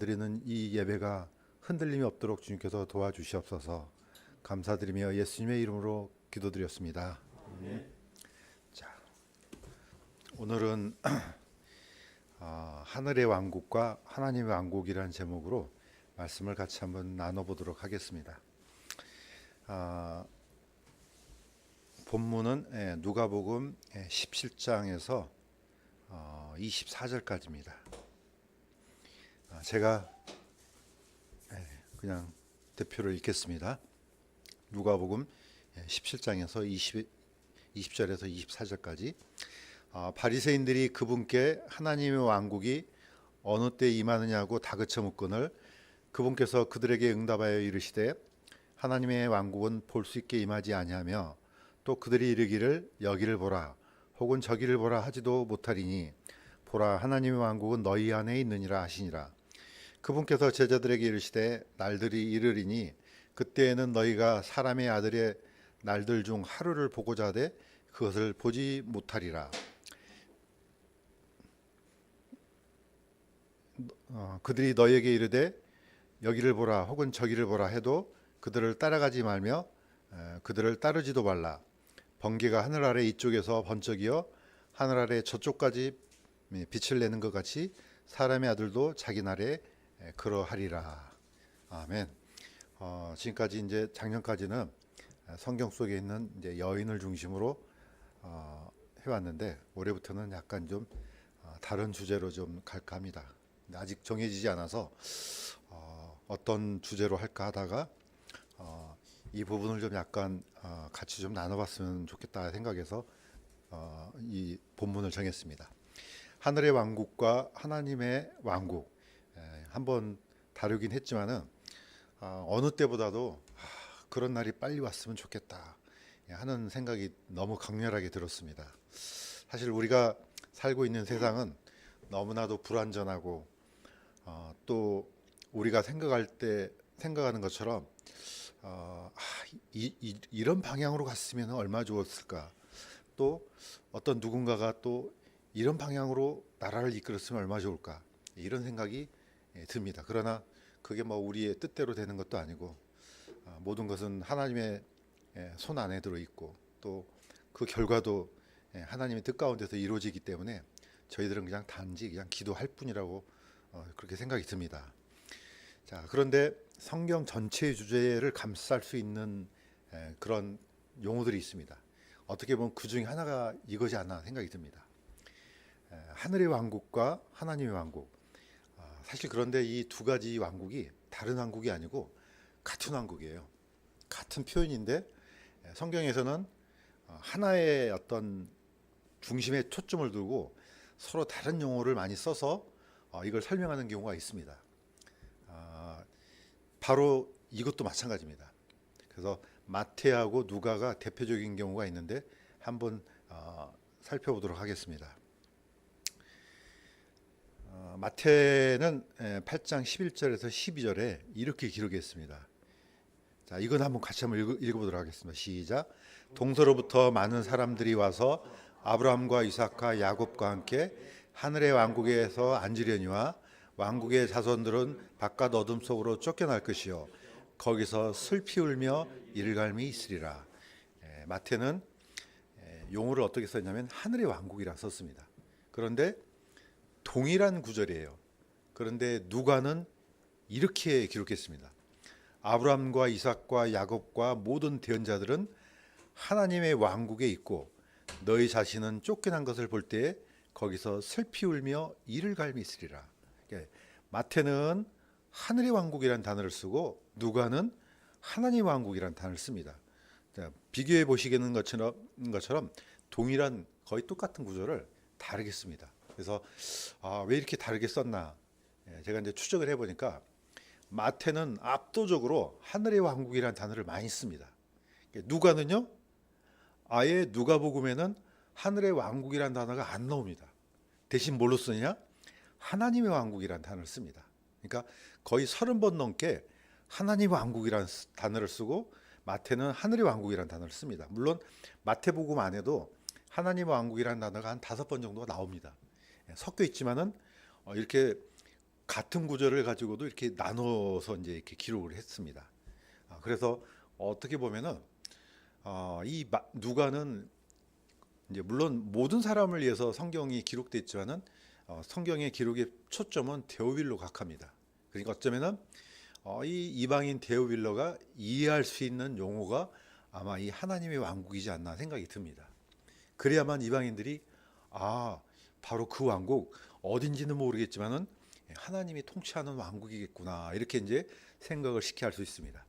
드리는 이 예배가 흔들림이 없도록 주님께서 도와주시옵소서. 감사드리며 예수님의 이름으로 기도드렸습니다. 자, 오늘은 하늘의 왕국과 하나님의 왕국이라는 제목으로 말씀을 같이 한번 나눠보도록 하겠습니다. 본문은 누가복음 17장에서 24절까지입니다. 제가 그냥 대표를 읽겠습니다. 누가복음 17장에서 20절에서 24절까지. 바리새인들이 그분께 하나님의 왕국이 어느 때 임하느냐고 다그쳐 묻거늘 그분께서 그들에게 응답하여 이르시되 하나님의 왕국은 볼 수 있게 임하지 아니하며 또 그들이 이르기를 여기를 보라 혹은 저기를 보라 하지도 못하리니 보라 하나님의 왕국은 너희 안에 있느니라 하시니라. 그분께서 제자들에게 이르시되 날들이 이르리니 그때에는 너희가 사람의 아들의 날들 중 하루를 보고자 하되 그것을 보지 못하리라. 그들이 너희에게 이르되 여기를 보라 혹은 저기를 보라 해도 그들을 따라가지 말며 그들을 따르지도 말라. 번개가 하늘 아래 이쪽에서 번쩍이어 하늘 아래 저쪽까지 빛을 내는 것 같이 사람의 아들도 자기 날에 그러하리라. 아멘. 지금까지 이제 작년까지는 성경 속에 있는 이제 여인을 중심으로 해왔는데 올해부터는 약간 좀 다른 주제로 좀 갈까 합니다. 아직 정해지지 않아서 어떤 주제로 할까 하다가 이 부분을 좀 약간 같이 좀 나눠봤으면 좋겠다 생각해서 이 본문을 정했습니다. 하늘의 왕국과 하나님의 왕국 한번 다루긴 했지만은 어느 때보다도 그런 날이 빨리 왔으면 좋겠다 하는 생각이 너무 강렬하게 들었습니다. 사실 우리가 살고 있는 세상은 너무나도 불완전하고 또 우리가 생각하는 것처럼 이런 방향으로 갔으면 얼마나 좋았을까, 또 어떤 누군가가 또 이런 방향으로 나라를 이끌었으면 얼마나 좋을까, 이런 생각이 듭니다. 그러나 그게 뭐 우리의 뜻대로 되는 것도 아니고 모든 것은 하나님의 손 안에 들어있고 또 그 결과도 하나님의 뜻 가운데서 이루어지기 때문에 저희들은 그냥 단지 그냥 기도할 뿐이라고 그렇게 생각이 듭니다. 자, 그런데 성경 전체의 주제를 감쌀 수 있는 그런 용어들이 있습니다. 어떻게 보면 그 중에 하나가 이거지 않나 생각이 듭니다. 하늘의 왕국과 하나님의 왕국. 사실 그런데 이 두 가지 왕국이 다른 왕국이 아니고 같은 왕국이에요. 같은 표현인데 성경에서는 하나의 어떤 중심에 초점을 두고 서로 다른 용어를 많이 써서 이걸 설명하는 경우가 있습니다. 바로 이것도 마찬가지입니다. 그래서 마태하고 누가가 대표적인 경우가 있는데 한번 살펴보도록 하겠습니다. 마태는 8장 11절에서 12절에 이렇게 기록했습니다. 자, 이건 한번 같이 한번 읽어보도록 하겠습니다. 시작. 동서로부터 많은 사람들이 와서 아브라함과 이삭과 야곱과 함께 하늘의 왕국에서 앉으려니와 왕국의 자손들은 바깥 어둠 속으로 쫓겨날 것이요 거기서 슬피 울며 이를갈미 있으리라. 마태는 용어를 어떻게 썼냐면 하늘의 왕국이라 썼습니다. 그런데 동일한 구절이에요. 그런데 누가는 이렇게 기록했습니다. 아브라함과 이삭과 야곱과 모든 대언자들은 하나님의 왕국에 있고 너희 자신은 쫓겨난 것을 볼 때에 거기서 슬피 울며 이를 갈미 있으리라. 마태는 하늘의 왕국이라는 단어를 쓰고 누가는 하나님의 왕국이라는 단어를 씁니다. 비교해 보시겠는 것처럼 동일한 거의 똑같은 구절을 다르게 씁니다. 그래서 왜 이렇게 다르게 썼나? 제가 이제 추적을 해보니까 마태는 압도적으로 하늘의 왕국이라는 단어를 많이 씁니다. 누가는요, 아예 누가복음에는 하늘의 왕국이라는 단어가 안 나옵니다. 대신 뭘로 쓰냐? 하나님의 왕국이라는 단어를 씁니다. 그러니까 거의 30번 넘게 하나님의 왕국이라는 단어를 쓰고 마태는 하늘의 왕국이라는 단어를 씁니다. 물론 마태복음 안에도 하나님의 왕국이라는 단어가 한 5번 정도가 나옵니다. 섞여 있지만은 이렇게 같은 구절을 가지고도 이렇게 나눠서 이제 이렇게 기록을 했습니다. 그래서 어떻게 보면은 누가는 이제 물론 모든 사람을 위해서 성경이 기록됐지만은 성경의 기록의 초점은 데오빌로 각합니다. 그러니까 어쩌면은 이 이방인 데오빌러가 이해할 수 있는 용어가 아마 이 하나님의 왕국이지 않나 생각이 듭니다. 그래야만 이방인들이 바로 그 왕국 어딘지는 모르겠지만은 하나님이 통치하는 왕국이겠구나 이렇게 이제 생각을 쉽게 할 수 있습니다.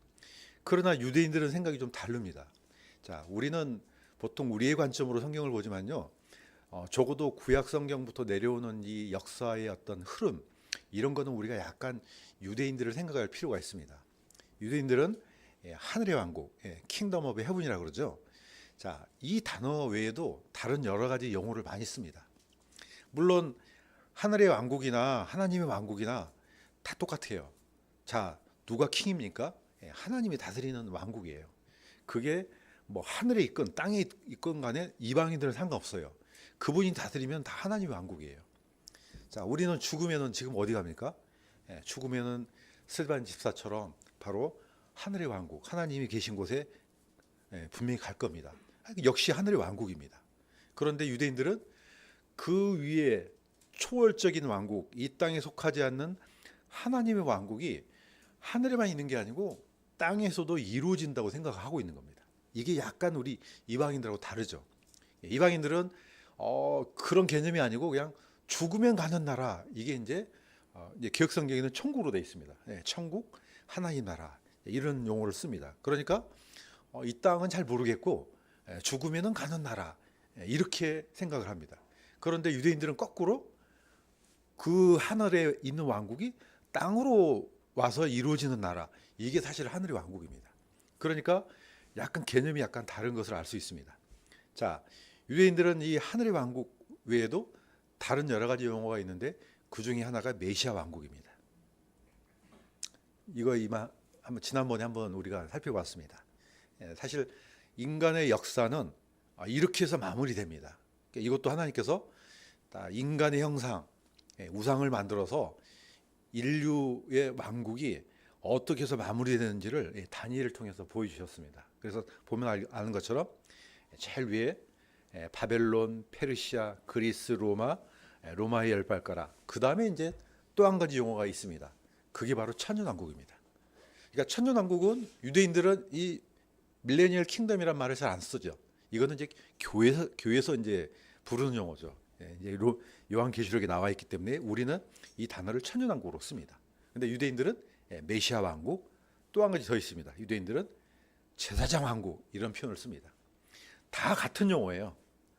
그러나 유대인들은 생각이 좀 다릅니다. 자, 우리는 보통 우리의 관점으로 성경을 보지만요, 적어도 구약 성경부터 내려오는 이 역사의 어떤 흐름 이런 거는 우리가 약간 유대인들을 생각할 필요가 있습니다. 유대인들은 하늘의 왕국, 킹덤 오브 헤븐이라고 그러죠. 자, 이 단어 외에도 다른 여러 가지 용어를 많이 씁니다. 물론 하늘의 왕국이나 하나님의 왕국이나 다 똑같아요. 자, 누가 킹입니까? 하나님이 다스리는 왕국이에요. 그게 뭐 하늘에 있건 땅에 있건 간에 이방인들은 상관없어요. 그분이 다스리면 다 하나님의 왕국이에요. 자, 우리는 죽으면은 지금 어디 갑니까? 죽으면은 스데반 집사처럼 바로 하늘의 왕국, 하나님이 계신 곳에 분명히 갈 겁니다. 역시 하늘의 왕국입니다. 그런데 유대인들은 그 위에 초월적인 왕국, 이 땅에 속하지 않는 하나님의 왕국이 하늘에만 있는 게 아니고 땅에서도 이루어진다고 생각하고 있는 겁니다. 이게 약간 우리 이방인들하고 다르죠. 이방인들은 그런 개념이 아니고 그냥 죽으면 가는 나라, 이게 이제 개혁 성경에는 천국으로 되어 있습니다. 천국, 하나님 나라 이런 용어를 씁니다. 그러니까 이 땅은 잘 모르겠고 죽으면은 가는 나라 이렇게 생각을 합니다. 그런데 유대인들은 거꾸로 그 하늘에 있는 왕국이 땅으로 와서 이루어지는 나라, 이게 사실 하늘의 왕국입니다. 그러니까 약간 개념이 약간 다른 것을 알 수 있습니다. 자, 유대인들은 이 하늘의 왕국 외에도 다른 여러 가지 용어가 있는데 그 중에 하나가 메시아 왕국입니다. 이거 지난번에 한번 우리가 살펴봤습니다. 사실 인간의 역사는 이렇게 해서 마무리됩니다. 이것도 하나님께서 인간의 형상, 우상을 만들어서 인류의 왕국이 어떻게 해서 마무리되는지를 다니엘을 통해서 보여주셨습니다. 그래서 보면 아는 것처럼 제일 위에 바벨론, 페르시아, 그리스, 로마의 열발가라. 그 다음에 이제 또 한 가지 용어가 있습니다. 그게 바로 천년왕국입니다. 그러니까 천년왕국은 유대인들은 이 밀레니얼 킹덤이란 말을 잘 안 쓰죠. 이거는 이제 교회에서 이제 부르는 용어죠. 이제 요한계시록에 나와 있기 때문에 우리는 이 단어를 천년왕국으로 씁니다. 근데 유대인들은 메시아 왕국, 또 한 가지 더 있습니다. 유대인들은 제사장 왕국 이런 표현을 씁니다. 다 같은 용어예요.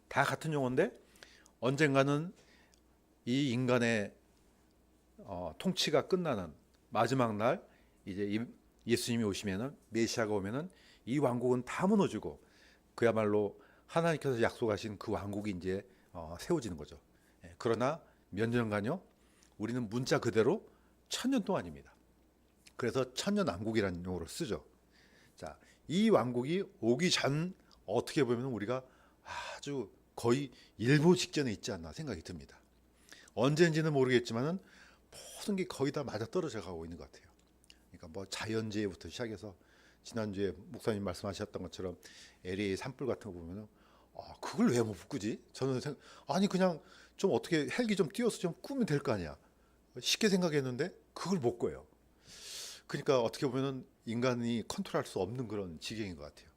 다 같은 용어인데 언젠가는 이 인간의 통치가 끝나는 마지막 날 이제 예수님이 오시면은 메시아가 오면은 이 왕국은 다 무너지고 그야말로 하나님께서 약속하신 그 왕국이 이제 세워지는 거죠. 그러나 몇 년간요? 우리는 문자 그대로 1000년 동안입니다. 그래서 천년왕국이라는 용어를 쓰죠. 자, 이 왕국이 오기 전 어떻게 보면 우리가 아주 거의 일보 직전에 있지 않나 생각이 듭니다. 언제인지는 모르겠지만은 모든 게 거의 다 맞아떨어져 가고 있는 것 같아요. 그러니까 뭐 자연재해부터 시작해서 지난주에 목사님 말씀하셨던 것처럼 LA 산불 같은 거 보면은 그걸 왜 못 바꾸지? 저는 아니 그냥 좀 어떻게 헬기 좀 띄워서 좀 꾸면 될 거 아니야. 쉽게 생각했는데 그걸 못 꿔요. 그러니까 어떻게 보면은 인간이 컨트롤할 수 없는 그런 지경인 것 같아요.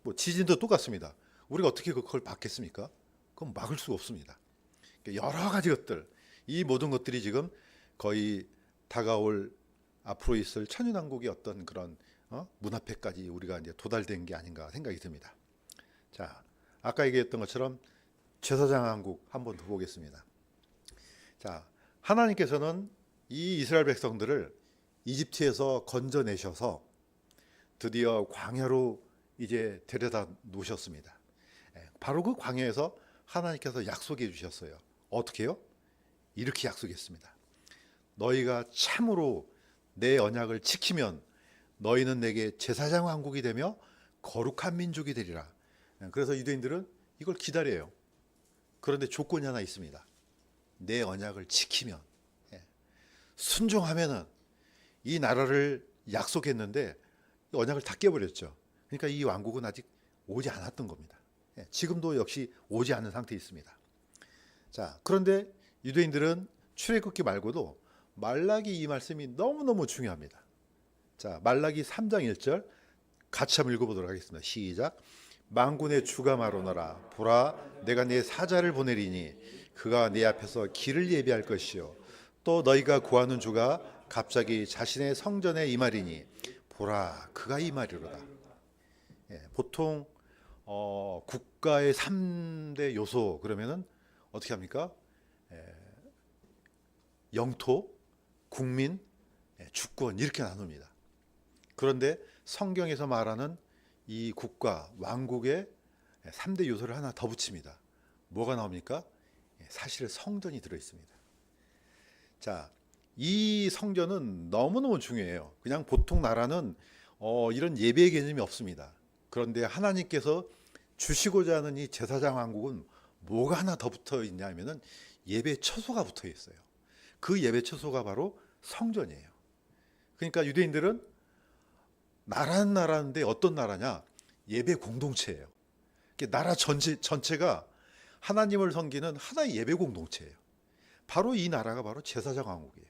뭐 지진도 똑같습니다. 우리가 어떻게 그걸 막겠습니까? 그건 막을 수가 없습니다. 그러니까 여러 가지 것들, 이 모든 것들이 지금 거의 다가올 앞으로 있을 천연왕국의 어떤 그런 문 앞에까지 우리가 이제 도달된 게 아닌가 생각이 듭니다. 자, 아까 얘기했던 것처럼 제사장 왕국 한번 더 보겠습니다. 자, 하나님께서는 이 이스라엘 백성들을 이집트에서 건져내셔서 드디어 광야로 이제 데려다 놓으셨습니다. 바로 그 광야에서 하나님께서 약속해 주셨어요. 어떻게요? 이렇게 약속했습니다. 너희가 참으로 내 언약을 지키면 너희는 내게 제사장 왕국이 되며 거룩한 민족이 되리라. 그래서 유대인들은 이걸 기다려요. 그런데 조건이 하나 있습니다. 내 언약을 지키면. 순종하면은 이 나라를 약속했는데 언약을 다 깨버렸죠. 그러니까 이 왕국은 아직 오지 않았던 겁니다. 예, 지금도 역시 오지 않은 상태에 있습니다. 자, 그런데 유대인들은 출애굽기 말고도 말라기 이 말씀이 너무너무 중요합니다. 자, 말라기 3장 1절 같이 한번 읽어보도록 하겠습니다. 시작. 만군의 주가 말하노라. 보라, 내가 내 사자를 보내리니 그가 내 앞에서 길을 예비할 것이요 또 너희가 구하는 주가 갑자기 자신의 성전에 임하리니 보라, 그가 임하리로다. 예, 보통 국가의 3대 요소 그러면은 어떻게 합니까? 영토, 국민, 주권 이렇게 나눕니다. 그런데 성경에서 말하는 이 국가, 왕국의 3대 요소를 하나 더 붙입니다. 뭐가 나옵니까? 사실 성전이 들어있습니다. 자, 이 성전은 너무너무 중요해요. 그냥 보통 나라는 이런 예배 개념이 없습니다. 그런데 하나님께서 주시고자 하는 이 제사장 왕국은 뭐가 하나 더 붙어 있냐면은 예배 처소가 붙어 있어요. 그 예배 처소가 바로 성전이에요. 그러니까 유대인들은 나라는 나라인데 어떤 나라냐? 예배 공동체예요. 나라 전체가 하나님을 섬기는 하나의 예배 공동체예요. 바로 이 나라가 바로 제사장 왕국이에요.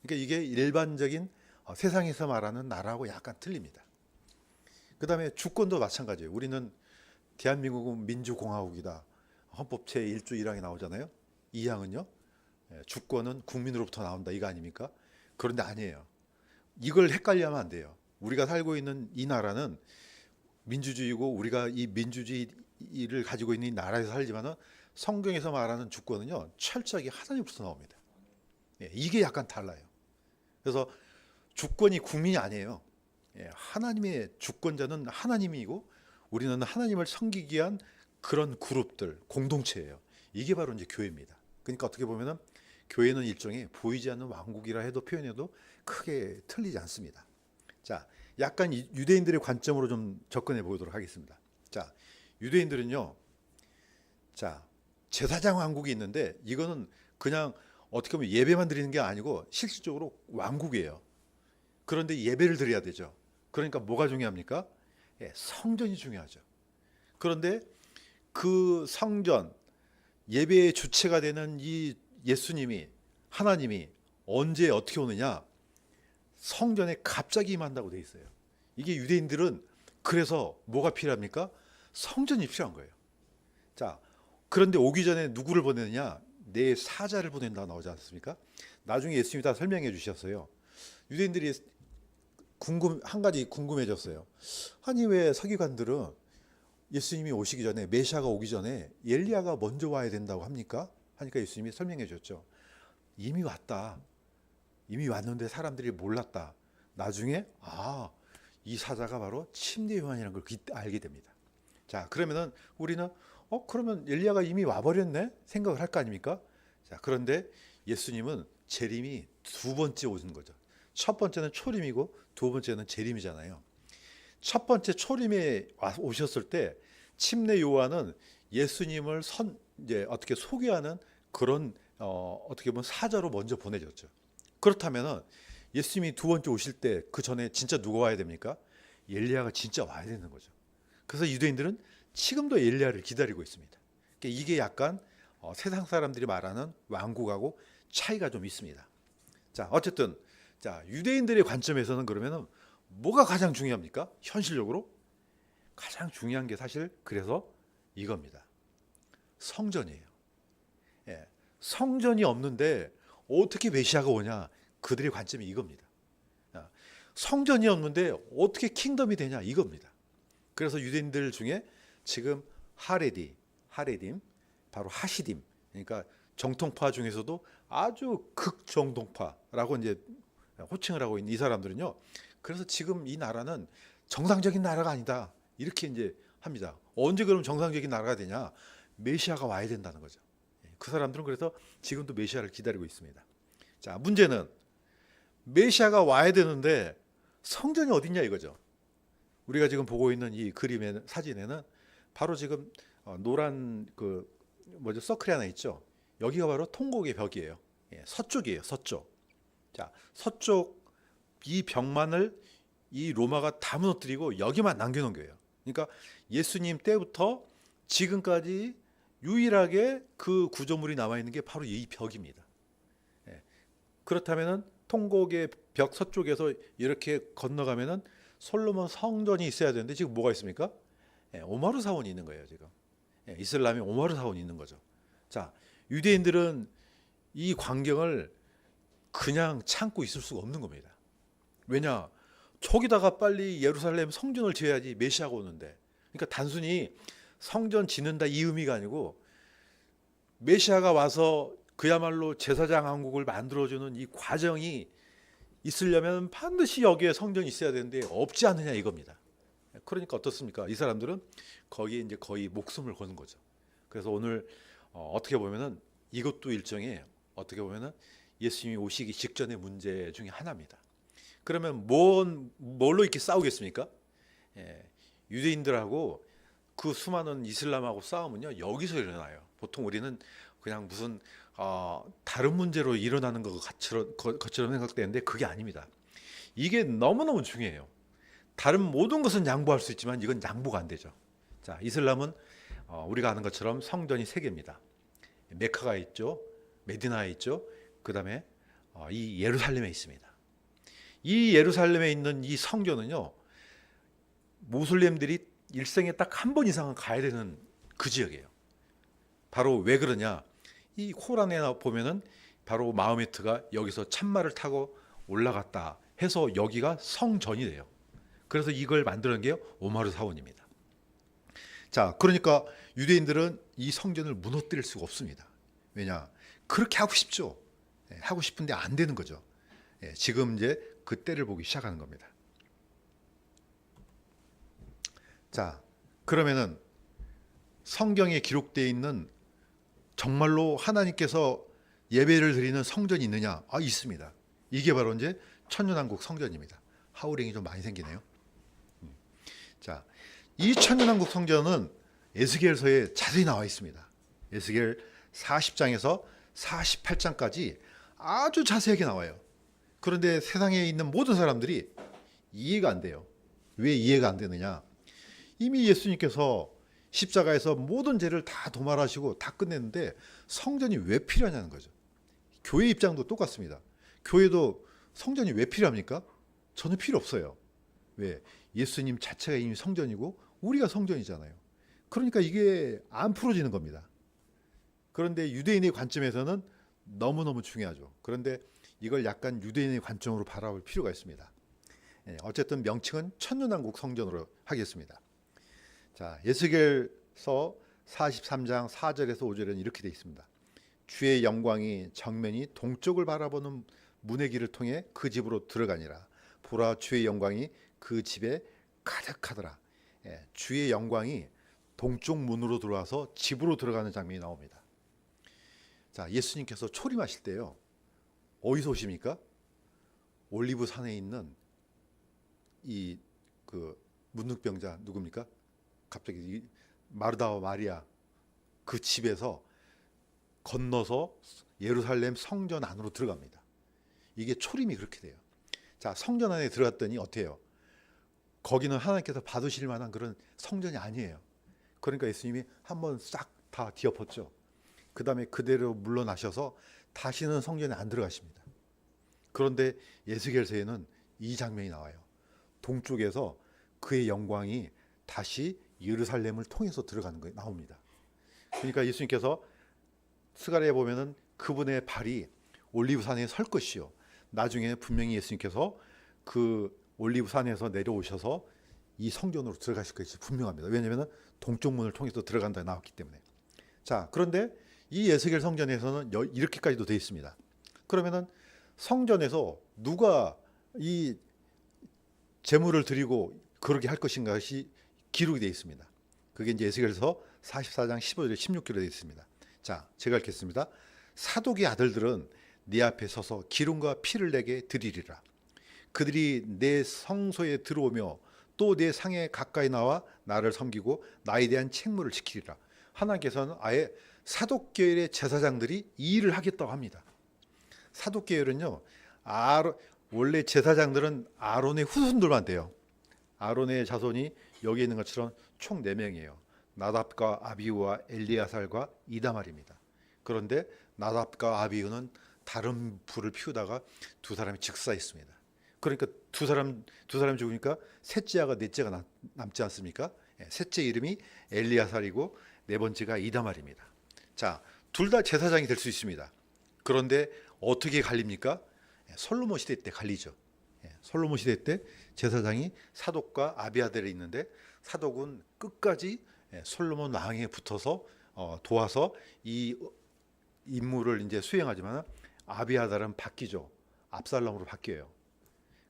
그러니까 이게 일반적인 세상에서 말하는 나라하고 약간 틀립니다. 그 다음에 주권도 마찬가지예요. 우리는 대한민국은 민주공화국이다. 헌법 제1조 1항에 나오잖아요. 2항은요. 주권은 국민으로부터 나온다. 이거 아닙니까? 그런데 아니에요. 이걸 헷갈리면 안 돼요. 우리가 살고 있는 이 나라는 민주주의고 우리가 이 민주주의를 가지고 있는 이 나라에서 살지만은 성경에서 말하는 주권은요. 철저하게 하나님으로부터 나옵니다. 이게 약간 달라요. 그래서 주권이 국민이 아니에요. 하나님의 주권자는 하나님이고 우리는 하나님을 섬기기 위한 그런 그룹들, 공동체예요. 이게 바로 이제 교회입니다. 그러니까 어떻게 보면은 교회는 일종의 보이지 않는 왕국이라 해도 표현해도 크게 틀리지 않습니다. 자, 약간 유대인들의 관점으로 좀 접근해 보도록 하겠습니다. 자, 유대인들은요, 자, 제사장 왕국이 있는데 이거는 그냥 어떻게 보면 예배만 드리는 게 아니고 실질적으로 왕국이에요. 그런데 예배를 드려야 되죠. 그러니까 뭐가 중요합니까? 성전이 중요하죠. 그런데 그 성전, 예배의 주체가 되는 이 예수님이, 하나님이 언제 어떻게 오느냐? 성전에 갑자기 임한다고 돼 있어요. 이게 유대인들은 그래서 뭐가 필요합니까? 성전이 필요한 거예요. 자, 그런데 오기 전에 누구를 보내느냐? 내 사자를 보낸다고 나오지 않습니까? 나중에 예수님이 다 설명해 주셨어요. 유대인들이 한 가지 궁금해졌어요. 아니 왜 서기관들은 예수님이 오시기 전에 메시아가 오기 전에 엘리야가 먼저 와야 된다고 합니까? 하니까 예수님이 설명해 줬죠. 이미 왔다. 이미 왔는데 사람들이 몰랐다. 나중에 이 사자가 바로 침례 요한이라는 걸 알게 됩니다. 자, 그러면은 우리는 그러면 엘리야가 이미 와버렸네 생각을 할 거 아닙니까? 자, 그런데 예수님은 재림이 두 번째 오는 거죠. 첫 번째는 초림이고 두 번째는 재림이잖아요. 첫 번째 초림에 오셨을 때 침례 요한은 예수님을 이제 어떻게 소개하는 그런 어떻게 보면 사자로 먼저 보내졌죠. 그렇다면은 예수님이 두 번째 오실 때 그 전에 진짜 누가 와야 됩니까? 엘리야가 진짜 와야 되는 거죠. 그래서 유대인들은 지금도 엘리야를 기다리고 있습니다. 그러니까 이게 약간 세상 사람들이 말하는 왕국하고 차이가 좀 있습니다. 자, 어쨌든 자, 유대인들의 관점에서는 그러면은 뭐가 가장 중요합니까? 현실적으로 가장 중요한 게 사실 그래서 이겁니다. 성전이에요. 성전이 없는데 어떻게 메시아가 오냐? 그들의 관점이 이겁니다. 성전이 없는데 어떻게 킹덤이 되냐? 이겁니다. 그래서 유대인들 중에 지금 하레dim, 바로 하시딤, 그러니까 정통파 중에서도 아주 극정통파라고 이제 호칭을 하고 있는 이 사람들은요. 그래서 지금 이 나라는 정상적인 나라가 아니다. 이렇게 이제 합니다. 언제 그럼 정상적인 나라가 되냐? 메시아가 와야 된다는 거죠. 그 사람들은 그래서 지금도 메시아를 기다리고 있습니다. 자, 문제는 메시아가 와야 되는데 성전이 어딨냐 이거죠. 우리가 지금 보고 있는 이 그림의 사진에는 바로 지금 노란 서클이 하나 있죠. 여기가 바로 통곡의 벽이에요. 서쪽이에요. 서쪽. 자, 서쪽 이 벽만을 이 로마가 다 무너뜨리고 여기만 남겨놓은 거예요. 그러니까 예수님 때부터 지금까지 유일하게 그 구조물이 남아 있는 게 바로 이 벽입니다. 예. 그렇다면은 통곡의 벽 서쪽에서 이렇게 건너가면은 솔로몬 성전이 있어야 되는데 지금 뭐가 있습니까? 예, 오마르 사원이 있는 거예요, 지금. 예, 이슬람이 오마르 사원이 있는 거죠. 자, 유대인들은 이 광경을 그냥 참고 있을 수가 없는 겁니다. 왜냐? 저기다가 빨리 예루살렘 성전을 지어야지 메시아가 오는데. 그러니까 단순히 성전 짓는다 이 의미가 아니고 메시아가 와서 그야말로 제사장 왕국을 만들어주는 이 과정이 있으려면 반드시 여기에 성전이 있어야 되는데 없지 않느냐 이겁니다. 그러니까 어떻습니까? 이 사람들은 거기에 이제 거의 목숨을 거는 거죠. 그래서 오늘 어떻게 보면은 이것도 일종의 어떻게 보면은 예수님이 오시기 직전의 문제 중에 하나입니다. 그러면 뭘로 이렇게 싸우겠습니까? 예, 유대인들하고 그 수많은 이슬람하고 싸우면요 여기서 일어나요. 보통 우리는 그냥 무슨 다른 문제로 일어나는 것처럼 생각되는데 그게 아닙니다. 이게 너무너무 중요해요. 다른 모든 것은 양보할 수 있지만 이건 양보가 안 되죠. 자, 이슬람은 우리가 아는 것처럼 성전이 세 개입니다. 메카가 있죠, 메디나에 있죠, 그 다음에 이 예루살렘에 있습니다. 이 예루살렘에 있는 이 성전은요 모슬렘들이 일생에 딱 한 번 이상은 가야 되는 그 지역이에요. 바로 왜 그러냐? 이 코란에 보면은 바로 마호메트가 여기서 참말을 타고 올라갔다 해서 여기가 성전이 돼요. 그래서 이걸 만드는 게 오마르 사원입니다. 자, 그러니까 유대인들은 이 성전을 무너뜨릴 수가 없습니다. 왜냐? 그렇게 하고 싶죠. 하고 싶은데 안 되는 거죠. 지금 이제 그 때를 보기 시작하는 겁니다. 자, 그러면은 성경에 기록되어 있는 정말로 하나님께서 예배를 드리는 성전이 있느냐? 있습니다. 이게 바로 이제 천년왕국 성전입니다. 하우링이 좀 많이 생기네요. 자, 이 천년왕국 성전은 에스겔서에 자세히 나와 있습니다. 에스겔 40장에서 48장까지 아주 자세하게 나와요. 그런데 세상에 있는 모든 사람들이 이해가 안 돼요. 왜 이해가 안 되느냐? 이미 예수님께서 십자가에서 모든 죄를 다 도말하시고 다 끝냈는데 성전이 왜 필요하냐는 거죠. 교회 입장도 똑같습니다. 교회도 성전이 왜 필요합니까? 전혀 필요 없어요. 왜? 예수님 자체가 이미 성전이고 우리가 성전이잖아요. 그러니까 이게 안 풀어지는 겁니다. 그런데 유대인의 관점에서는 너무너무 중요하죠. 그런데 이걸 약간 유대인의 관점으로 바라볼 필요가 있습니다. 어쨌든 명칭은 천년왕국 성전으로 하겠습니다. 자, 에스겔서 43장 4절에서 5절에는 이렇게 되어 있습니다. 주의 영광이 정면이 동쪽을 바라보는 문의 길을 통해 그 집으로 들어가니라. 보라, 주의 영광이 그 집에 가득하더라. 주의 영광이 동쪽 문으로 들어와서 집으로 들어가는 장면이 나옵니다. 자, 예수님께서 초림하실 때요. 어디서 오십니까? 올리브 산에 있는 이 그 문둥병자 누굽니까? 갑자기 마르다와 마리아 그 집에서 건너서 예루살렘 성전 안으로 들어갑니다. 이게 초림이 그렇게 돼요. 자, 성전 안에 들어갔더니 어때요? 거기는 하나님께서 받으실 만한 그런 성전이 아니에요. 그러니까 예수님이 한번 싹 다 뒤엎었죠. 그 다음에 그대로 물러나셔서 다시는 성전에 안 들어가십니다. 그런데 에스겔서에는 이 장면이 나와요. 동쪽에서 그의 영광이 다시 예루살렘을 통해서 들어가는 거 나옵니다. 그러니까 예수님께서 스가랴에 보면은 그분의 발이 올리브산에 설 것이요. 나중에 분명히 예수님께서 그 올리브산에서 내려오셔서 이 성전으로 들어가실 것이 분명합니다. 왜냐하면 동쪽 문을 통해서 들어간다 나왔기 때문에. 자, 그런데 이 에스겔 성전에서는 이렇게까지도 되어 있습니다. 그러면은 성전에서 누가 이 제물을 드리고 그렇게 할 것인가 것이 기록이 되어 있습니다. 그게 이제 에스겔서 44장 15절 16절에 되어 있습니다. 자, 제가 읽겠습니다. 사독의 아들들은 네 앞에 서서 기름과 피를 내게 드리리라. 그들이 내 성소에 들어오며 또 내 상에 가까이 나와 나를 섬기고 나에 대한 책무를 지키리라. 하나님께서는 아예 사독계열의 제사장들이 이 일을 하겠다고 합니다. 사독계열은요, 아론, 원래 제사장들은 아론의 후손들만 돼요. 아론의 자손이 여기 있는 것처럼 총 4명이에요. 나답과 아비후와 엘리야살과 이다말입니다. 그런데 나답과 아비후는 다른 불을 피우다가 두 사람이 즉사했습니다. 그러니까 두 사람 죽으니까 셋째 아가 넷째가 남지 않습니까? 셋째 이름이 엘리야살이고 네 번째가 이다말입니다. 자, 둘 다 제사장이 될 수 있습니다. 그런데 어떻게 갈립니까? 솔로몬 시대 때 갈리죠. 솔로몬 시대 때 제사장이 사독과 아비아델이 있는데 사독은 끝까지 솔로몬 왕에 붙어서 도와서 이 임무를 이제 수행하지만 아비아달은 바뀌죠. 압살롬으로 바뀌어요.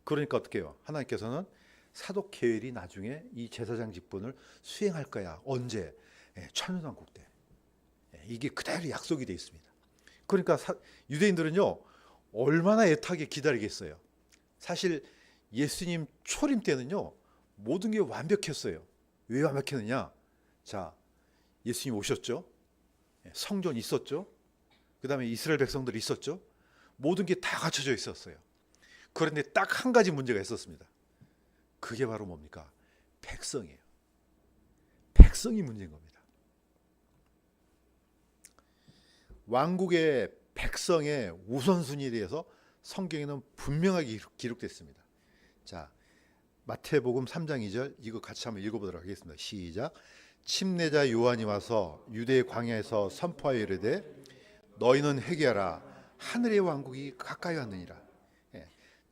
그러니까 어떻게 해요? 하나님께서는 사독 계열이 나중에 이 제사장 직분을 수행할 거야. 언제? 천년왕국 때. 이게 그대로 약속이 돼 있습니다. 그러니까 유대인들은요 얼마나 애타게 기다리겠어요. 사실 예수님 초림 때는요 모든 게 완벽했어요. 왜 완벽했느냐? 자, 예수님 오셨죠. 성전 있었죠. 그 다음에 이스라엘 백성들이 있었죠. 모든 게 다 갖춰져 있었어요. 그런데 딱 한 가지 문제가 있었습니다. 그게 바로 뭡니까? 백성이에요. 백성이 문제인 겁니다. 왕국의 백성의 우선순위에 대해서 성경에는 분명하게 기록됐습니다. 자, 마태복음 3장 2절 이거 같이 한번 읽어보도록 하겠습니다. 시작. 침례자 요한이 와서 유대 광야에서 선포하여 이르되 너희는 회개하라 하늘의 왕국이 가까이 왔느니라.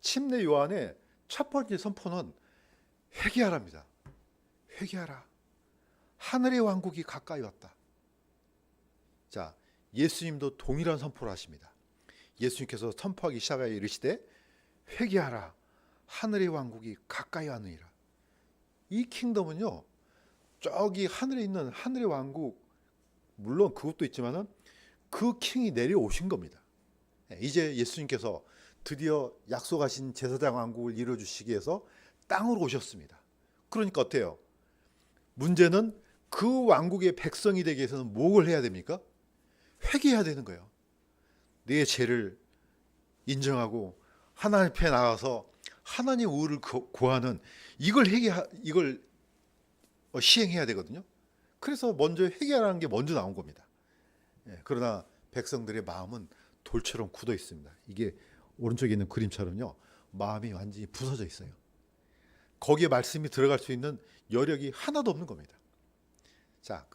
침례 요한의 첫 번째 선포는 회개하랍니다. 회개하라. 하늘의 왕국이 가까이 왔다. 자, 예수님도 동일한 선포를 하십니다. 예수님께서 선포하기 시작하여 이르시되 회개하라. 하늘의 왕국이 가까이 왔느니라. 이 킹덤은요. 저기 하늘에 있는 하늘의 왕국 물론 그것도 있지만은 그 킹이 내려오신 겁니다. 이제 예수님께서 드디어 약속하신 제사장 왕국을 이루어주시기 위해서 땅으로 오셨습니다. 그러니까 어때요? 문제는 그 왕국의 백성이 되기 위해서는 뭘 해야 됩니까? 회개해야 되는 거예요. 내 죄를 인정하고 하나님 앞에 나가서 하나님 의를 구하는 이걸 시행해야 되거든요. 그래서 먼저 회개하라는 게 먼저 나온 겁니다. 그러나 백성들의 마음은 돌처럼 굳어 있습니다. 이게 오른쪽에 있는 그림처럼요. 마음이 완전히 부서져 있어요. 거기에 말씀이 들어갈 수 있는 여력이 하나도 없는 겁니다. 자,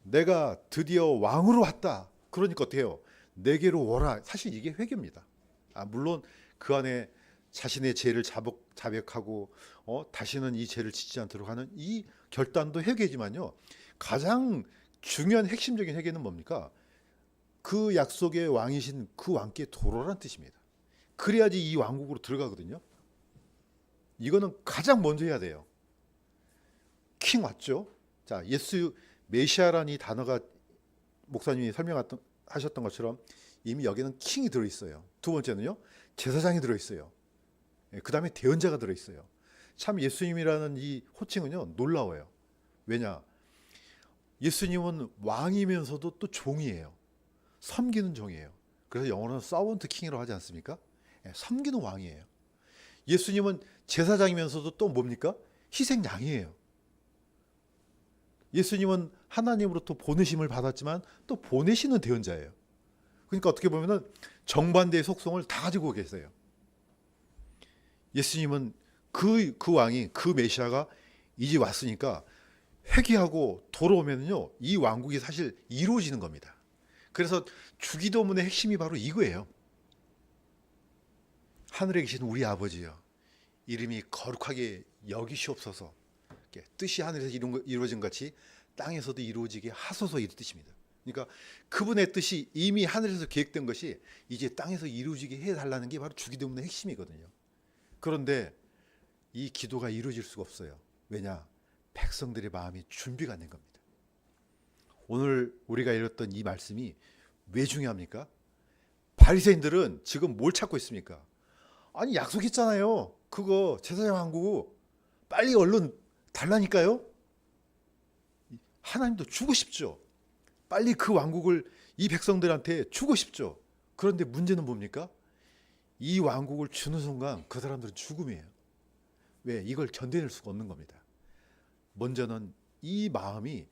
내가 드디어 왕으로 왔다. 그러니까 어떻게 해요? 내게로 오라. 사실 이게 회개입니다. 물론 그 안에 자신의 죄를 자백하고 다시는 이 죄를 짓지 않도록 하는 이 결단도 회개지만요. 가장 중요한 핵심적인 회개는 뭡니까? 그 약속의 왕이신 그 왕께 도로라는 뜻입니다. 그래야지 이 왕국으로 들어가거든요. 이거는 가장 먼저 해야 돼요. 킹 왔죠. 자, 예수 메시아라는 이 단어가 목사님이 설명하셨던 것처럼 이미 여기는 킹이 들어있어요. 두 번째는요. 제사장이 들어있어요. 그 다음에 대언자가 들어있어요. 참 예수님이라는 이 호칭은요. 놀라워요. 왜냐? 예수님은 왕이면서도 또 종이에요. 섬기는 종이에요. 그래서 영어로는 서번트 킹이라고 하지 않습니까? 섬기는 왕이에요. 예수님은 제사장이면서도 또 뭡니까? 희생양이에요. 예수님은 하나님으로부터 보내심을 받았지만 또 보내시는 대언자예요. 그러니까 어떻게 보면은 정반대의 속성을 다 가지고 계세요. 예수님은 그 왕이 그 메시아가 이제 왔으니까 회개하고 돌아오면요 이 왕국이 사실 이루어지는 겁니다. 그래서 주기도문의 핵심이 바로 이거예요. 하늘에 계신 우리 아버지여 이름이 거룩하게 여기시옵소서. 뜻이 하늘에서 이루어진 같이 땅에서도 이루어지게 하소서 이 뜻입니다. 그러니까 그분의 뜻이 이미 하늘에서 계획된 것이 이제 땅에서 이루어지게 해달라는 게 바로 주기도문의 핵심이거든요. 그런데 이 기도가 이루어질 수가 없어요. 왜냐? 백성들의 마음이 준비가 안 된 겁니다. 오늘 우리가 읽었던 이 말씀이 왜 중요합니까? 바리새인들은 지금 뭘 찾고 있습니까? 아니 약속했잖아요. 그거 제사장 왕국 빨리 얼른 달라니까요. 하나님도 주고 싶죠. 빨리 그 왕국을 이 백성들한테 주고 싶죠. 그런데 문제는 뭡니까? 이 왕국을 주는 순간 그 사람들은 죽음이에요. 왜? 이걸 견뎌낼 수가 없는 겁니다. 먼저는 이 마음이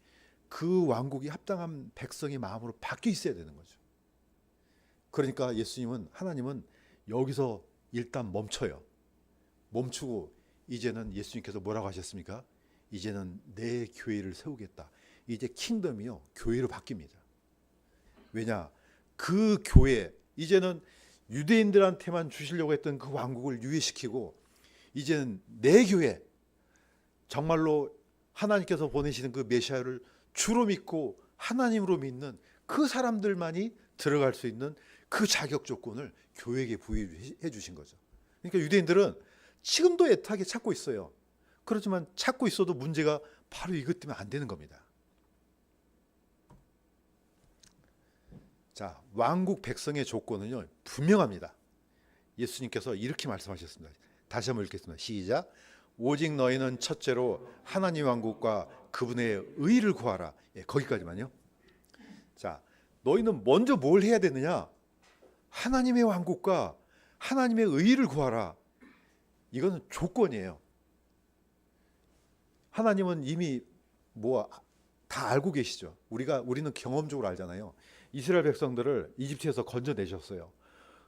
그 왕국이 합당한 백성의 마음으로 바뀌어 있어야 되는 거죠. 그러니까 하나님은 여기서 일단 멈춰요. 멈추고 이제는 예수님께서 뭐라고 하셨습니까? 이제는 내 교회를 세우겠다. 이제 킹덤이요 교회로 바뀝니다. 왜냐? 그 교회, 이제는 유대인들한테만 주시려고 했던 그 왕국을 유예시키고 이제는 내 교회, 정말로 하나님께서 보내시는 그 메시아를 주로 믿고 하나님으로 믿는 그 사람들만이 들어갈 수 있는 그 자격 조건을 교회에게 부여해 주신 거죠. 그러니까 유대인들은 지금도 애타게 찾고 있어요. 그렇지만 찾고 있어도 문제가 바로 이것 때문에 안 되는 겁니다. 자, 왕국 백성의 조건은요 분명합니다. 예수님께서 이렇게 말씀하셨습니다. 다시 한번 읽겠습니다. 시작. 오직 너희는 첫째로 하나님 왕국과 그분의 의를 구하라. 예, 거기까지만요. 자, 너희는 먼저 뭘 해야 되느냐? 하나님의 왕국과 하나님의 의를 구하라. 이거는 조건이에요. 하나님은 이미 다 알고 계시죠. 우리는 경험적으로 알잖아요. 이스라엘 백성들을 이집트에서 건져내셨어요.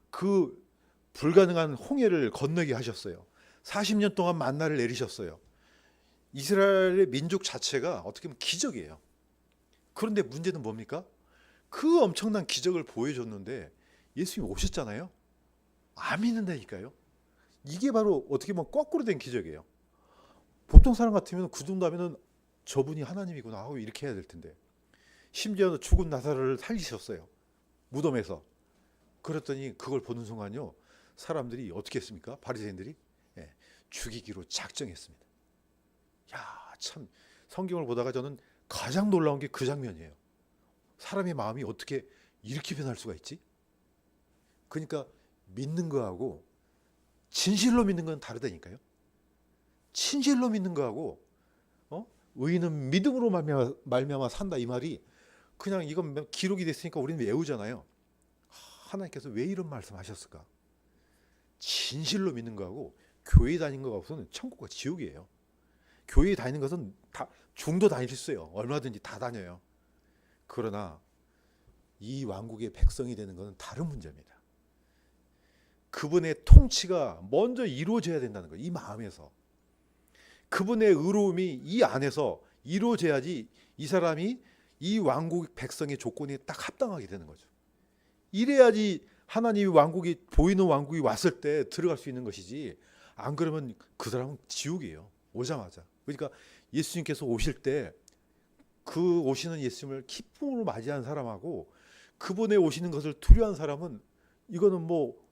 그 불가능한 홍해를 건너게 하셨어요. 40년 동안 만나를 내리셨어요. 이스라엘의 민족 자체가 어떻게 보면 기적이에요. 그런데 문제는 뭡니까? 그 엄청난 기적을 보여줬는데 예수님이 오셨잖아요. 안 믿는다니까요. 이게 바로 어떻게 보면 거꾸로 된 기적이에요. 보통 사람 같으면 그 정도 하면은 저분이 하나님이구나 하고 이렇게 해야 될 텐데, 심지어 죽은 나사로를 살리셨어요. 무덤에서. 그랬더니 그걸 보는 순간요 사람들이 어떻게 했습니까? 바리새인들이 죽이기로 작정했습니다. 야, 참 성경을 보다가 저는 가장 놀라운 게 그 장면이에요. 사람의 마음이 어떻게 이렇게 변할 수가 있지? 그러니까 믿는 거하고 진실로 믿는 건 다르다니까요. 진실로 믿는 거하고 의인은 믿음으로 말미암아 산다, 이 말이 그냥 이건 기록이 됐으니까 우리는 외우잖아요. 하나님께서 왜 이런 말씀하셨을까? 진실로 믿는 거하고 교회 다니는 거하고는 천국과 지옥이에요. 교회 다니는 것은 다 중도 다닐 수 있어요. 얼마든지 다 다녀요. 그러나 이 왕국의 백성이 되는 것은 다른 문제입니다. 그분의 통치가 먼저 이루어져야 된다는 거예요. 이 마음에서. 그분의 의로움이 이 안에서 이루어져야지 이 사람이 이 왕국 백성의 조건에 딱 합당하게 되는 거죠. 이래야지 하나님의 왕국이, 보이는 왕국이 왔을 때 들어갈 수 있는 것이지, 안 그러면 그 사람은 지옥이에요. 오자마자. 그러니까 예수님께서 오실 때 그 오시는 예수님을 기쁨으로 맞이한 사람하고 그분의 오시는 것을 두려워한 사람은, 이거는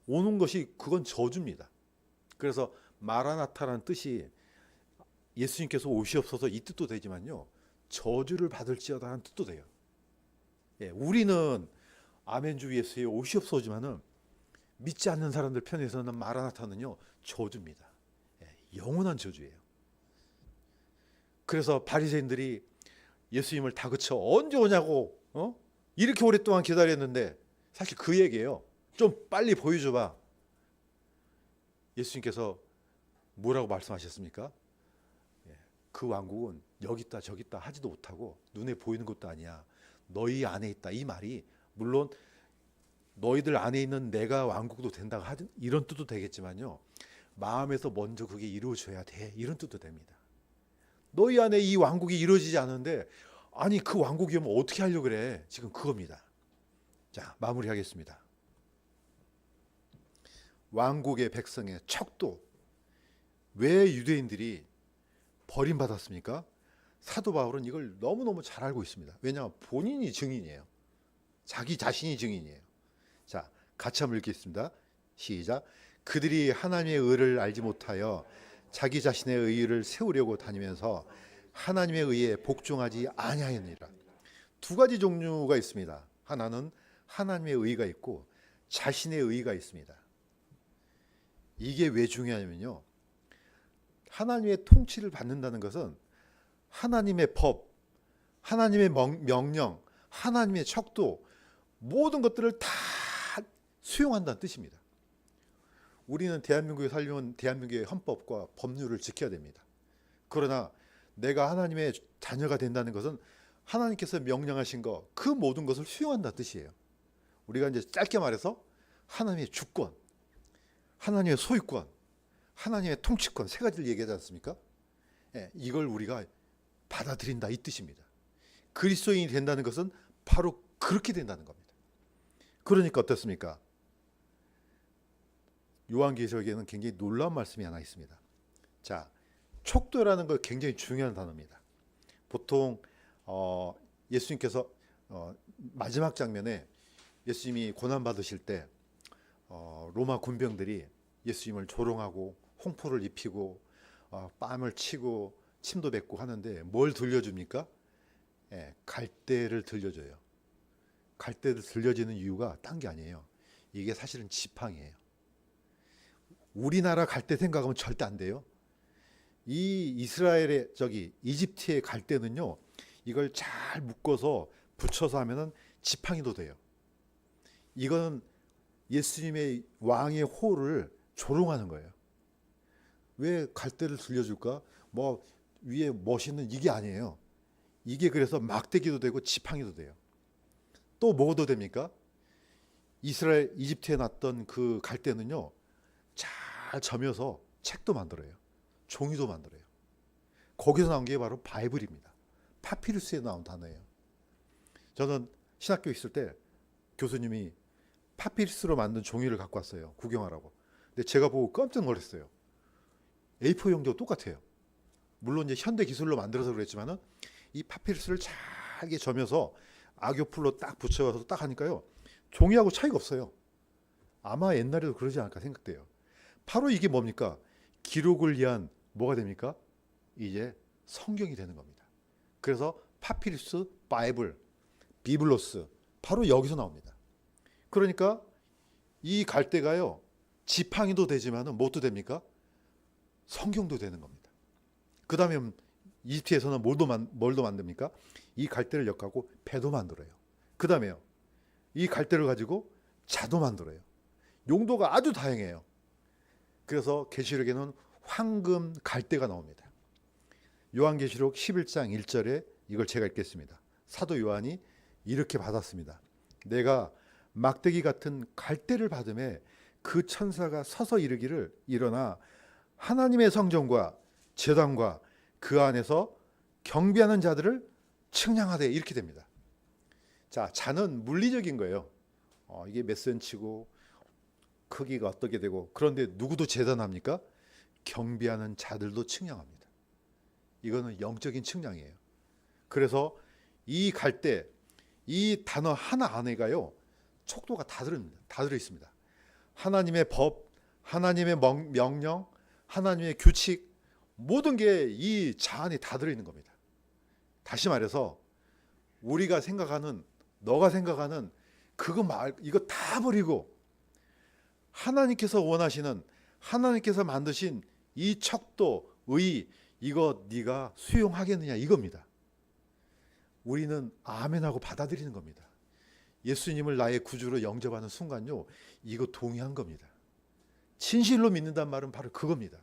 오는 것이 그건 저주입니다. 그래서 마라나타라는 뜻이 예수님께서 오시옵소서 이 뜻도 되지만요, 저주를 받을지어다 하는 뜻도 돼요. 우리는 아멘 주 예수의 오시옵소서지만은 믿지 않는 사람들 편에서는 마라나타는요 저주입니다. 영원한 저주예요. 그래서 바리새인들이 예수님을 다그쳐 언제 오냐고 이렇게 오랫동안 기다렸는데, 사실 그 얘기예요. 좀 빨리 보여줘봐. 예수님께서 뭐라고 말씀하셨습니까? 그 왕국은 여기 있다 저기 있다 하지도 못하고 눈에 보이는 것도 아니야. 너희 안에 있다. 이 말이 물론 너희들 안에 있는 내가 왕국도 된다고 하든 이런 뜻도 되겠지만요, 마음에서 먼저 그게 이루어져야 돼, 이런 뜻도 됩니다. 너희 안에 이 왕국이 이루어지지 않는데 아니 그 왕국이 오면 어떻게 하려고 그래? 지금 그겁니다. 자, 마무리하겠습니다. 왕국의 백성의 척도. 왜 유대인들이 버림받았습니까? 사도 바울은 이걸 너무너무 잘 알고 있습니다. 왜냐하면 본인이 증인이에요. 자기 자신이 증인이에요. 자, 같이 한번 읽겠습니다. 시작. 그들이 하나님의 의를 알지 못하여 자기 자신의 의를 세우려고 다니면서 하나님의 의에 복종하지 아니하였느니라. 두 가지 종류가 있습니다. 하나는 하나님의 의가 있고 자신의 의가 있습니다. 이게 왜 중요하냐면요, 하나님의 통치를 받는다는 것은 하나님의 법, 하나님의 명령, 하나님의 척도, 모든 것들을 다 수용한다는 뜻입니다. 우리는 대한민국에 살려면 대한민국의 헌법과 법률을 지켜야 됩니다. 그러나 내가 하나님의 자녀가 된다는 것은 하나님께서 명령하신 것, 그 모든 것을 수용한다는 뜻이에요. 우리가 이제 짧게 말해서 하나님의 주권, 하나님의 소유권, 하나님의 통치권 세 가지를 얘기하지 않습니까? 예, 이걸 우리가 받아들인다 이 뜻입니다. 그리스도인이 된다는 것은 바로 그렇게 된다는 겁니다. 그러니까 어떻습니까? 요한계시록에는 굉장히 놀라운 말씀이 하나 있습니다. 자, 촉도라는 거 굉장히 중요한 단어입니다. 보통 예수님께서 마지막 장면에 예수님이 고난 받으실 때 로마 군병들이 예수님을 조롱하고 홍포를 입히고 뺨을 치고 침도 뱉고 하는데 뭘 들려줍니까? 예, 갈대를 들려줘요. 갈대를 들려주는 이유가 딴 게 아니에요. 이게 사실은 지팡이에요. 우리나라 갈대 생각하면 절대 안 돼요. 이 이스라엘의 이집트의 갈대는요, 이걸 잘 묶어서 붙여서 하면은 지팡이도 돼요. 이거는 예수님의 왕의 호를 조롱하는 거예요. 왜 갈대를 들려줄까? 뭐 위에 멋있는 이게 아니에요. 이게 그래서 막대기도 되고 지팡이도 돼요. 또 뭐도 됩니까? 이집트에 났던 그 갈대는요, 잘 점여서 책도 만들어요. 종이도 만들어요. 거기서 나온 게 바로 바이블입니다. 파피루스에 나온 단어예요. 저는 신학교 있을 때 교수님이 파피루스로 만든 종이를 갖고 왔어요. 구경하라고. 근데 제가 보고 깜짝 놀랐어요. A4 용지가 똑같아요. 물론 이제 현대 기술로 만들어서 그랬지만은 이 파피루스를 잘게 점여서 악교풀로 딱 붙여서 딱 하니까요, 종이하고 차이가 없어요. 아마 옛날에도 그러지 않을까 생각돼요. 바로 이게 뭡니까? 기록을 위한 뭐가 됩니까? 이제 성경이 되는 겁니다. 그래서 파피루스, 바이블, 비블로스 바로 여기서 나옵니다. 그러니까 이 갈대가요, 지팡이도 되지만은 뭐도 됩니까? 성경도 되는 겁니다. 그 다음에 이집트에서는 뭘도 만듭니까? 이 갈대를 엮고 배도 만들어요. 그 다음에요, 이 갈대를 가지고 자도 만들어요. 용도가 아주 다양해요. 그래서 계시록에는 황금 갈대가 나옵니다. 요한계시록 11장 1절에 이걸 제가 읽겠습니다. 사도 요한이 이렇게 받았습니다. 내가 막대기 같은 갈대를 받음에 그 천사가 서서 이르기를, 일어나 하나님의 성전과 제단과 그 안에서 경배하는 자들을 측량하되, 이렇게 됩니다. 자, 자는 물리적인 거예요. 이게 몇 센치고 크기가 어떻게 되고, 그런데 누구도 재단합니까? 경배하는 자들도 측량합니다. 이거는 영적인 측량이에요. 그래서 이 갈대, 이 단어 하나 안에가요, 촉도가 다 들어 있습니다. 하나님의 법, 하나님의 명령, 하나님의 규칙, 모든 게 이 자 안에 다 들어 있는 겁니다. 다시 말해서 우리가 생각하는, 너가 생각하는 이거 다 버리고 하나님께서 원하시는, 하나님께서 만드신 이 척도, 의, 이거 네가 수용하겠느냐, 이겁니다. 우리는 아멘하고 받아들이는 겁니다. 예수님을 나의 구주로 영접하는 순간요, 이거 동의한 겁니다. 진실로 믿는다는 말은 바로 그겁니다.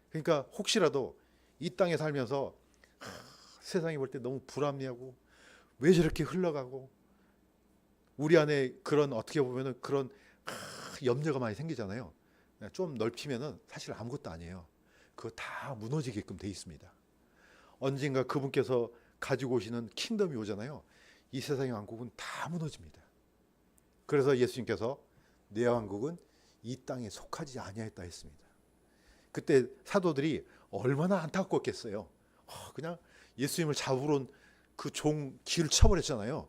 그러니까 혹시라도 이 땅에 살면서 세상이 볼 때 너무 불합리하고 왜 저렇게 흘러가고, 우리 안에 그런, 어떻게 보면은 그런 염려가 많이 생기잖아요. 좀 넓히면은 사실 아무것도 아니에요. 그거 다 무너지게끔 돼 있습니다. 언젠가 그분께서 가지고 오시는 킹덤이 오잖아요. 이 세상의 왕국은 다 무너집니다. 그래서 예수님께서 내 왕국은 이 땅에 속하지 아니하였다 했습니다. 그때 사도들이 얼마나 안타까웠겠어요. 그냥 예수님을 잡으러 온 그 종 길을 쳐버렸잖아요.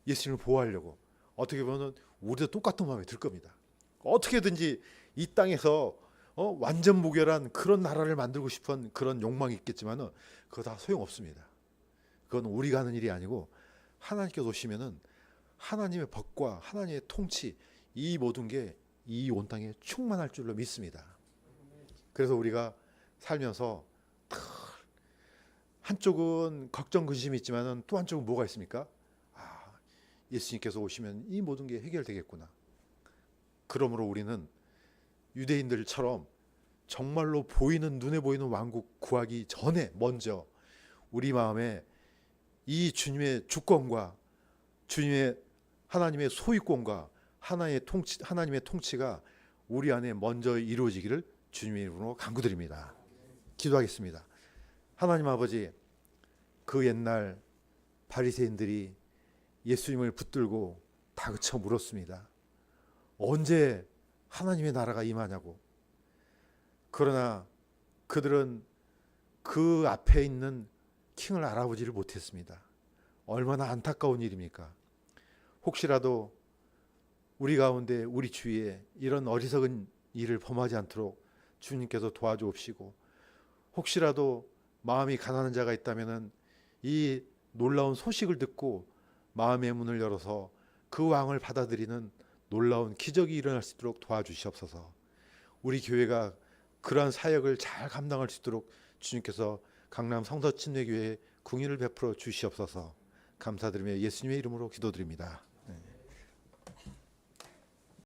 예수님을 보호하려고. 어떻게 보면 우리도 똑같은 마음이 들 겁니다. 어떻게든지 이 땅에서 완전 무결한 그런 나라를 만들고 싶은 그런 욕망이 있겠지만은 그거 다 소용없습니다. 그건 우리가 하는 일이 아니고 하나님께서 오시면은 하나님의 법과 하나님의 통치, 이 모든 게 이 온 땅에 충만할 줄로 믿습니다. 그래서 우리가 살면서 한쪽은 걱정 근심이 있지만은 또 한쪽은 뭐가 있습니까? 예수님께서 오시면 이 모든 게 해결되겠구나. 그러므로 우리는 유대인들처럼 정말로 보이는 눈에 보이는 왕국 구하기 전에 먼저 우리 마음에 이 주님의 주권과 주님의 하나님의 소유권과 하나님의 통치가 우리 안에 먼저 이루어지기를 주님의 이름으로 간구드립니다. 기도하겠습니다. 하나님 아버지, 그 옛날 바리새인들이 예수님을 붙들고 다그쳐 물었습니다. 언제 하나님의 나라가 임하냐고. 그러나 그들은 그 앞에 있는 킹을 알아보지를 못했습니다. 얼마나 안타까운 일입니까? 혹시라도 우리 가운데 우리 주위에 이런 어리석은 일을 범하지 않도록 주님께서 도와주옵시고, 혹시라도 마음이 가난한 자가 있다면 이 놀라운 소식을 듣고 마음의 문을 열어서 그 왕을 받아들이는 놀라운 기적이 일어날 수 있도록 도와주시옵소서. 우리 교회가 그러한 사역을 잘 감당할 수 있도록 주님께서 강남 성서침례교회에 궁유를 베풀어 주시옵소서. 감사드리며 예수님의 이름으로 기도드립니다. 네.